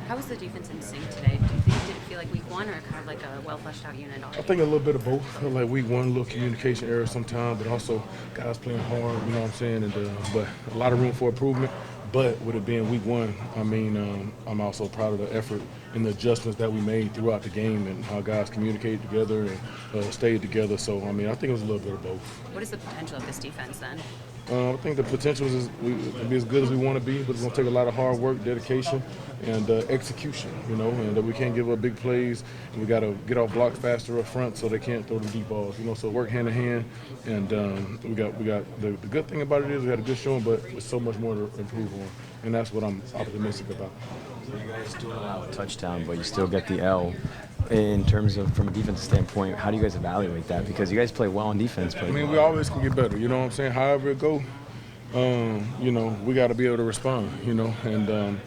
How was the defense in sync today? Did it feel like week one or kind of like a well fleshed out unit already? I think a little bit of both. I feel like week one, a little communication error sometimes, but also guys playing hard, you know what I'm saying? And but a lot of room for improvement. But with it being week one, I mean, I'm also proud of the effort and the adjustments that we made throughout the game and how guys communicated together and stayed together. So, I mean, I think it was a little bit of both. What is the potential of this defense then? I think the potential is to be as good as we want to be, but it's going to take a lot of hard work, dedication, and execution, you know, and we can't give up big plays. And we got to get off blocks faster up front so they can't throw the deep balls, you know, so work hand in hand. And we got the good thing about it is we had a good showing, but there's so much more to improve on, and that's what I'm optimistic about. So you guys do allow a touchdown, but you still get the L. In terms of, from a defensive standpoint, how do you guys evaluate that? Because you guys play well on defense. I mean, we always can get better, you know what I'm saying? However it go, you know, we got to be able to respond, you know, and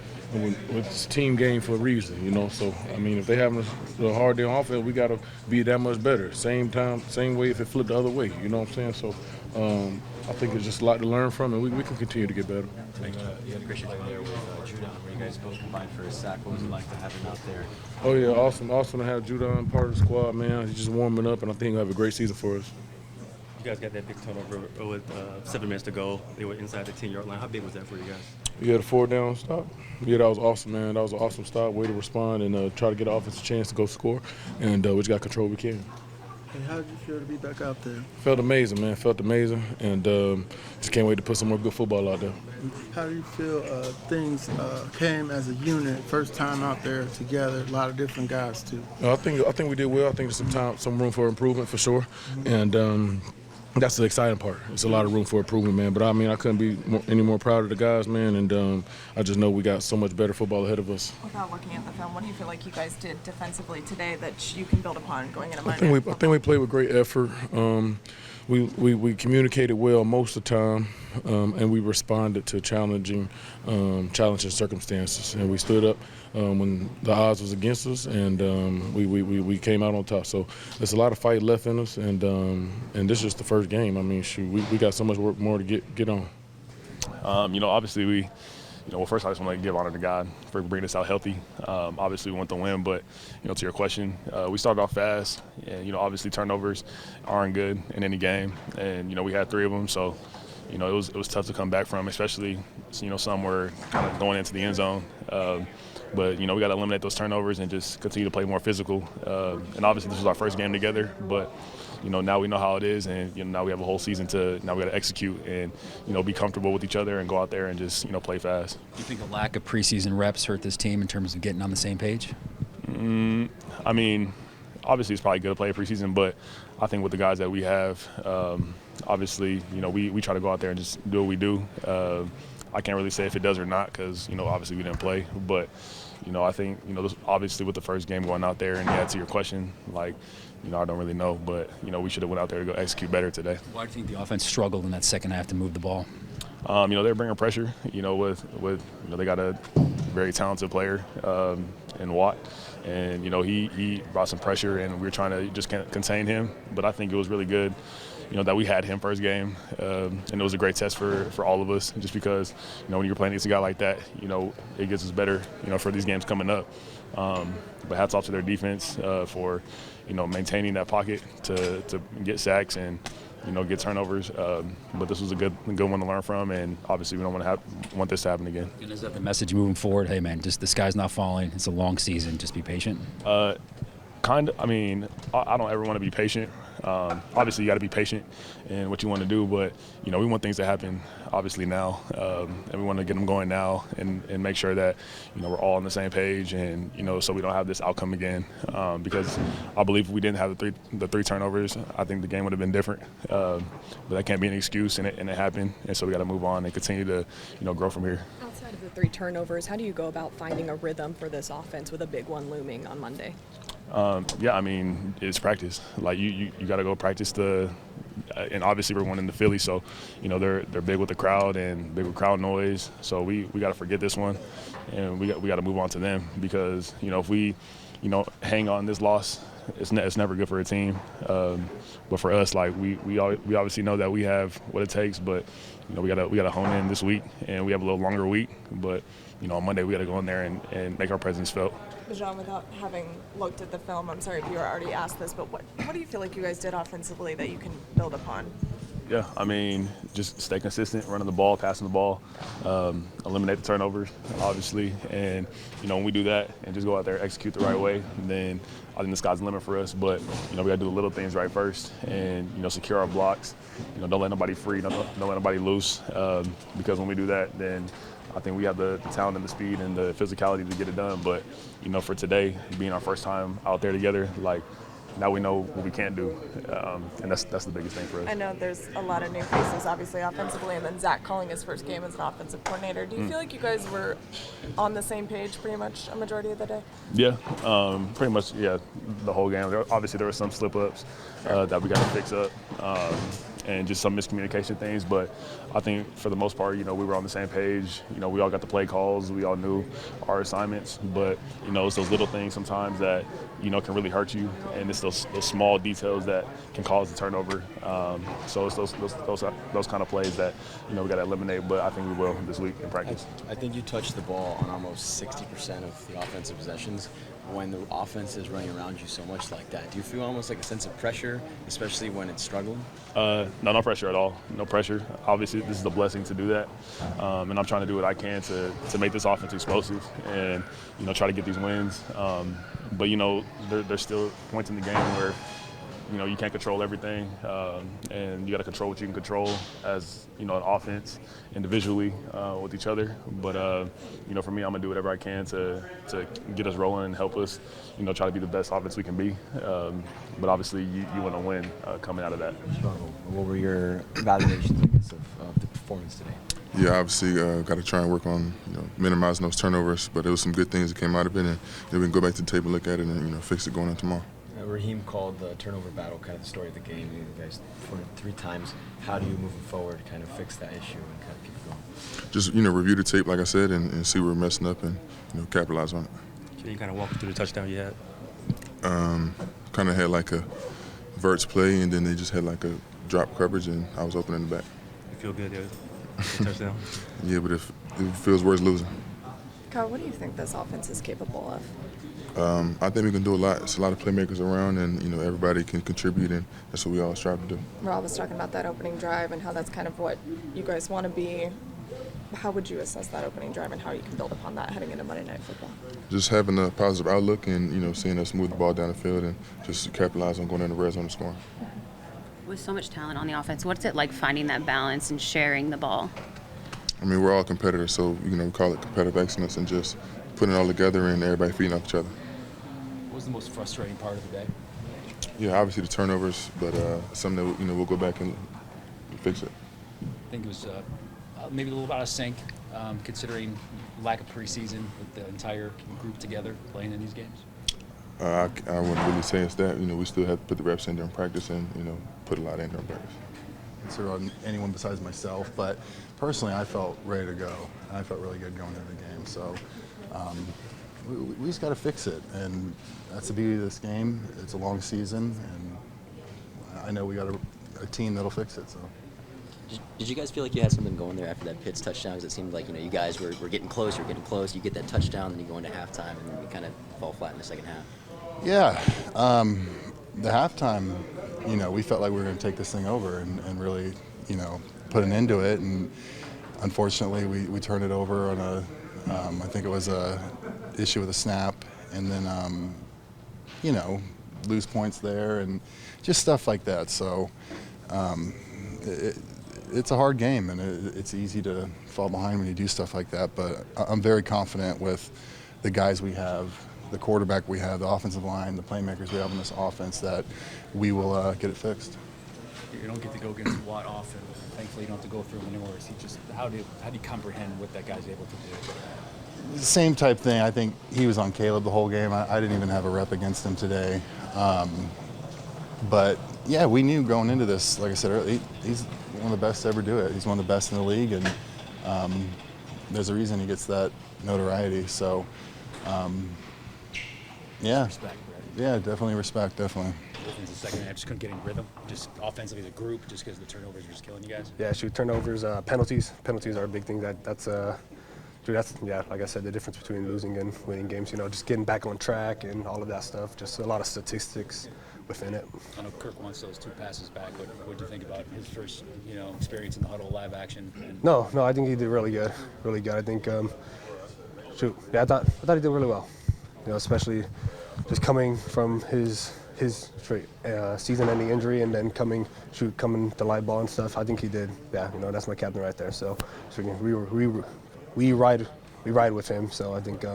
it's a team game for a reason, you know. So, I mean, if they having a hard day on offense, we got to be that much better. Same time, same way if it flipped the other way, you know what I'm saying? So, I think it's just a lot to learn from, and we can continue to get better. You had a great play there with Judon, where you guys both combined for a sack. What was it like to have him out there? Oh, yeah, awesome to have Judon part of the squad, man. He's just warming up, and I think he'll have a great season for us. You guys got that big turnover with 7 minutes to go. They were inside the 10-yard line. How big was that for you guys? Yeah, the 4-down stop. Yeah, that was awesome, man. That was an awesome stop, way to respond and try to get an offensive chance to go score. And we just got control we can. Hey, how did you feel to be back out there? Felt amazing, man. Felt amazing. And just can't wait to put some more good football out there. How do you feel things came as a unit, first time out there together, a lot of different guys too? I think we did well. I think there's some room for improvement for sure. And that's the exciting part. It's a lot of room for improvement, man. But, I mean, I couldn't be any more proud of the guys, man. And I just know we got so much better football ahead of us. Without looking at the film, what do you feel like you guys did defensively today that you can build upon going into Monday? I think we played with great effort. We communicated well most of the time, and we responded to challenging circumstances. And we stood up when the odds was against us, and we came out on top. So there's a lot of fight left in us, and this is just the first game. I mean, shoot, we got so much work more to get on. You know, obviously well, first I just want to give honor to God for bringing us out healthy. Obviously we want to win, but, to your question, we started off fast, and, obviously turnovers aren't good in any game, and, we had 3 of them, so, it was tough to come back from, especially, some were kind of going into the end zone. But, we got to eliminate those turnovers and just continue to play more physical. And obviously this was our first game together, but, now we know how it is, and now we have a whole season now we got to execute and be comfortable with each other and go out there and just play fast. Do you think a lack of preseason reps hurt this team in terms of getting on the same page? I mean, obviously it's probably good to play a preseason, but I think with the guys that we have, obviously we try to go out there and just do what we do. I can't really say if it does or not because obviously we didn't play, but I think obviously with the first game going out there, and to your question, like. I don't really know, but, we should have went out there to go execute better today. Why do you think the offense struggled in that second half to move the ball? They're bringing pressure, with they got a very talented player in Watt. And, he brought some pressure, and we were trying to just contain him. But I think it was really good, that we had him first game. And it was a great test for all of us, just because, when you're playing against a guy like that, it gets us better, for these games coming up. But hats off to their defense for, maintaining that pocket to get sacks and, get turnovers. But this was a good one to learn from, and obviously we don't want this to happen again. And is that the message moving forward? Hey, man, just the sky's not falling. It's a long season. Just be patient. Kind of. I mean, I don't ever want to be patient. Obviously, you got to be patient in what you want to do, but we want things to happen obviously now, and we want to get them going now and make sure that we're all on the same page, and so we don't have this outcome again. Because I believe if we didn't have the three turnovers, I think the game would have been different. But that can't be an excuse, and it happened, and so we got to move on and continue to grow from here. Outside of the 3 turnovers, how do you go about finding a rhythm for this offense with a big one looming on Monday? Yeah, I mean, it's practice. Like you got to go practice and obviously we're going into Philly, so they're big with the crowd and big with crowd noise. So we got to forget this one, and we got to move on to them because if we hang on this loss it's never good for a team. But for us, like we obviously know that we have what it takes, but we gotta hone in this week, and we have a little longer week. But on Monday we gotta go in there and make our presence felt. Bijan, without having looked at the film, I'm sorry if you already asked this, but what do you feel like you guys did offensively that you can build upon? Yeah, I mean, just stay consistent, running the ball, passing the ball, eliminate the turnovers, obviously. And, when we do that and just go out there, execute the right way, then I think the sky's the limit for us. But, we got to do the little things right first and, secure our blocks. Don't let nobody free, don't let nobody loose, because when we do that, then I think we have the talent and the speed and the physicality to get it done. But, for today, being our first time out there together, now we know what we can't do, and that's the biggest thing for us. I know there's a lot of new faces, obviously, offensively, and then Zach calling his first game as an offensive coordinator. Do you feel like you guys were on the same page pretty much a majority of the day? Yeah, pretty much, yeah, the whole game. Obviously, there were some slip-ups that we got to fix up, and just some miscommunication things. But I think for the most part, we were on the same page. We all got the play calls. We all knew our assignments. But, it's those little things sometimes that, can really hurt you. And it's those small details that can cause the turnover. So it's those kind of plays that, we got to eliminate. But I think we will this week in practice. I think you touched the ball on almost 60% of the offensive possessions. When the offense is running around you so much like that, do you feel almost like a sense of pressure, especially when it's struggling? No pressure at all. No pressure. Obviously, this is a blessing to do that, and I'm trying to do what I can to make this offense explosive and try to get these wins. But there's still points in the game where you can't control everything, and you got to control what you can control as an offense individually with each other. But for me, I'm gonna do whatever I can to get us rolling and help us try to be the best offense we can be. But obviously, you want to win coming out of that. What were your evaluations, I guess, of the performance today? Yeah, obviously, got to try and work on minimizing those turnovers. But there was some good things that came out of it, and we can go back to the tape and look at it and fix it going on tomorrow. Raheem called the turnover battle kind of the story of the game. You guys scored 3 times. How do you, moving forward, kind of fix that issue and kind of keep it going? Just review the tape, like I said, and see where we're messing up and capitalize on it. Can you kind of walk through the touchdown you had? Kind of had like a verts play, and then they just had like a drop coverage, and I was open in the back. You feel good there? Touchdown? Yeah, but it feels worse losing. Kyle, what do you think this offense is capable of? I think we can do a lot. There's a lot of playmakers around, and everybody can contribute, and that's what we all strive to do. Rob was talking about that opening drive and how that's kind of what you guys want to be. How would you assess that opening drive and how you can build upon that heading into Monday Night Football? Just having a positive outlook and seeing us move the ball down the field and just capitalize on going in the red zone and scoring. With so much talent on the offense, what's it like finding that balance and sharing the ball? I mean, we're all competitors, so we call it competitive excellence and just putting it all together and everybody feeding off each other. What was the most frustrating part of the day? Yeah, obviously the turnovers, but something that we'll go back and fix it. I think it was maybe a little out of sync, considering lack of preseason with the entire group together playing in these games. I wouldn't really say it's that. We still have to put the reps in during practice and put a lot in during practice. Consider on anyone besides myself, but personally, I felt ready to go. I felt really good going into the game. So we just got to fix it, and that's the beauty of this game. It's a long season, and I know we got a team that'll fix it. So. Did you guys feel like you had something going there after that Pitts touchdown? Because it seemed like you guys were getting close. You get that touchdown, then you go into halftime, and then you kind of fall flat in the second half. Yeah, the halftime, we felt like we were going to take this thing over and really, put an end to it. And unfortunately, we turned it over on I think it was a issue with a snap, and then, lose points there and just stuff like that. So it's a hard game, and it's easy to fall behind when you do stuff like that. But I'm very confident with the guys we have, the quarterback we have, the offensive line, the playmakers we have in this offense, that we will get it fixed. You don't get to go against Watt often. Thankfully, you don't have to go through maneuvers. How do you comprehend what that guy's able to do? Same type thing. I think he was on Caleb the whole game. I didn't even have a rep against him today. But yeah, we knew going into this, like I said earlier, he's one of the best to ever do it. He's one of the best in the league, and there's a reason he gets that notoriety. So, yeah. Respect, right? Yeah, definitely respect, definitely. Defense the second half just couldn't get in rhythm, just offensively as a group, just because the turnovers were just killing you guys. Yeah, shoot, turnovers, penalties. Penalties are a big thing. That's like I said, the difference between losing and winning games. You know, just getting back on track and all of that stuff. Just a lot of statistics within it. I know Kirk wants those 2 passes back. What do you think about his first, experience in the huddle, live action? No, I think he did really good, really good. I think, I thought he did really well. You know, especially just coming from his straight season-ending injury and then coming to live ball and stuff. I think he did. Yeah, that's my captain right there. So we ride with him. So I think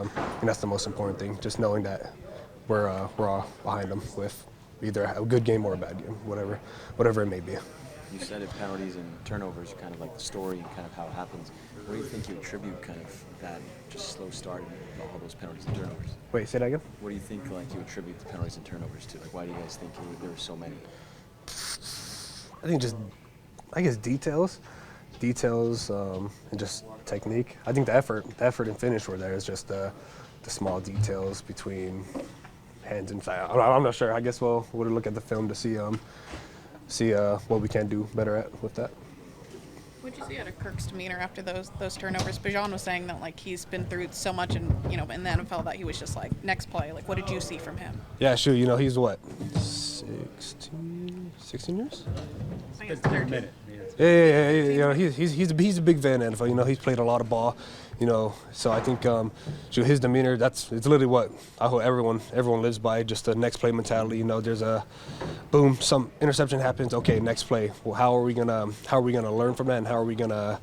that's the most important thing. Just knowing that we're all behind him with either a good game or a bad game, whatever it may be. You said it, penalties and turnovers are kind of like the story and kind of how it happens. What do you think you attribute kind of that just slow start and all those penalties and turnovers? Wait, say that again? What do you think you attribute the penalties and turnovers to? Like, why do you guys think there were so many? I think details, and just technique. I think the effort and finish were there. It's just the small details between hands and thigh. I'm not sure. I guess we'll look at the film to see what we can do better at with that. What did you see out of Kirk's demeanor after those turnovers? Bijan was saying that he's been through so much in the NFL that he was just next play. What did you see from him? Yeah, sure. He's what, 16 years? It's a minute. Yeah. He's a big fan of NFL. He's played a lot of ball. So I think his demeanor, it's literally what I hope everyone lives by, just the next play mentality. There's a boom, some interception happens, okay, next play. Well, how are we gonna learn from that, and how are we gonna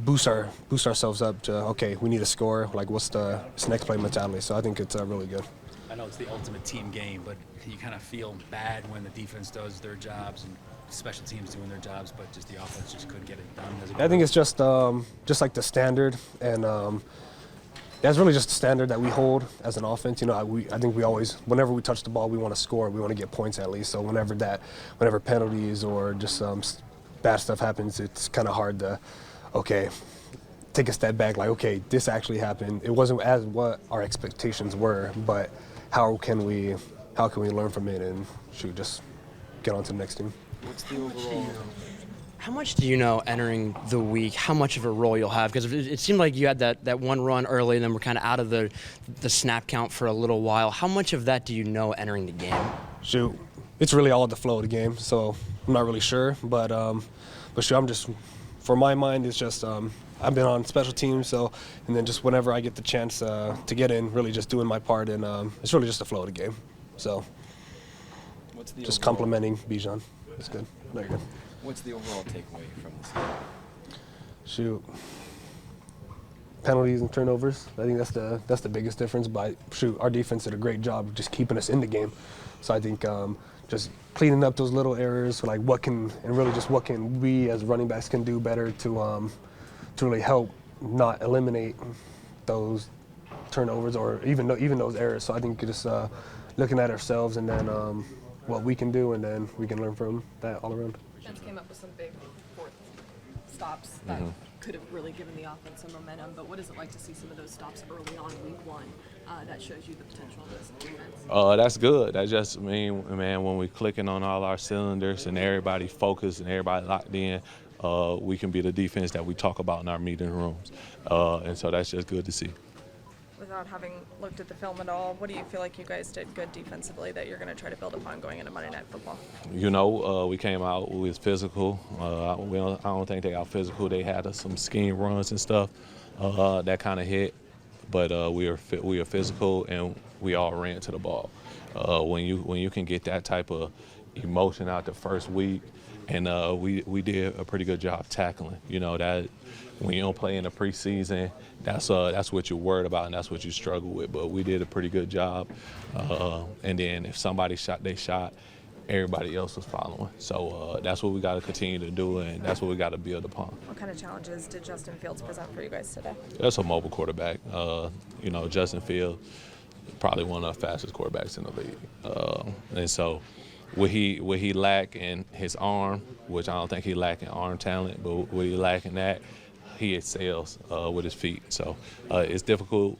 boost ourselves up to, okay, we need to score, what's this next play mentality. So I think it's really good. I know it's the ultimate team game, but you kind of feel bad when the defense does their jobs and special teams doing their jobs, but just the offense just couldn't get it done. I think it's just like the standard, and it's really just the standard that we hold as an offense. I think we always, whenever we touch the ball, we want to score. We want to get points at least. So whenever penalties or just bad stuff happens, it's kind of hard to, take a step back. Okay, this actually happened. It wasn't as what our expectations were, but how can we learn from it and just get on to the next team. What's the overall? How much do you know entering the week, how much of a role you'll have? Because it seemed like you had that one run early and then we're kind of out of the snap count for a little while. How much of that do you know entering the game? Shoot, it's really all the flow of the game, so I'm not really sure. But shoot, I'm just, for my mind, it's just I've been on special teams, and then just whenever I get the chance to get in, really just doing my part, and it's really just the flow of the game. So just complimenting Bijan. That's good. Very good. What's the overall takeaway from this game? Shoot. Penalties and turnovers. I think that's the biggest difference. But shoot, our defense did a great job of just keeping us in the game. So I think just cleaning up those little errors, what can we as running backs can do better to really help not eliminate those turnovers or even those errors. So I think just looking at ourselves and then what we can do, and then we can learn from that all around. Benz came up with some big fourth stops that could have really given the offense some momentum, but what is it like to see some of those stops early on week one that shows you the potential of this defense? That's good. That just means, man, when we're clicking on all our cylinders and everybody focused and everybody locked in, we can be the defense that we talk about in our meeting rooms. And so that's just good to see. Without having looked at the film at all, what do you feel like you guys did good defensively that you're going to try to build upon going into Monday Night Football? We came out, we was physical. I don't think they got physical. They had some scheme runs and stuff that kind of hit, but we are physical and we all ran to the ball. When you can get that type of emotion out the first week, and we did a pretty good job tackling. That when you don't play in the preseason, that's what you're worried about and that's what you struggle with. But we did a pretty good job. And then if somebody shot their shot, everybody else was following. So that's what we got to continue to do, and that's what we got to build upon. What kind of challenges did Justin Fields present for you guys today? That's a mobile quarterback. Justin Fields, probably one of the fastest quarterbacks in the league. And so what he lack in his arm, which I don't think he lack in arm talent, but what he lack in that, he excels with his feet. So it's difficult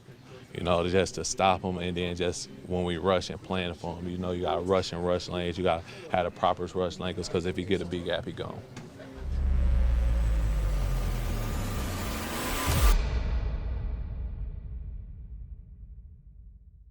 you know, just to stop them, and then just when we rush and plan for them, you know, you got to rush and rush lanes. You got to have the proper rush lanes because if you get a big gap, he gone.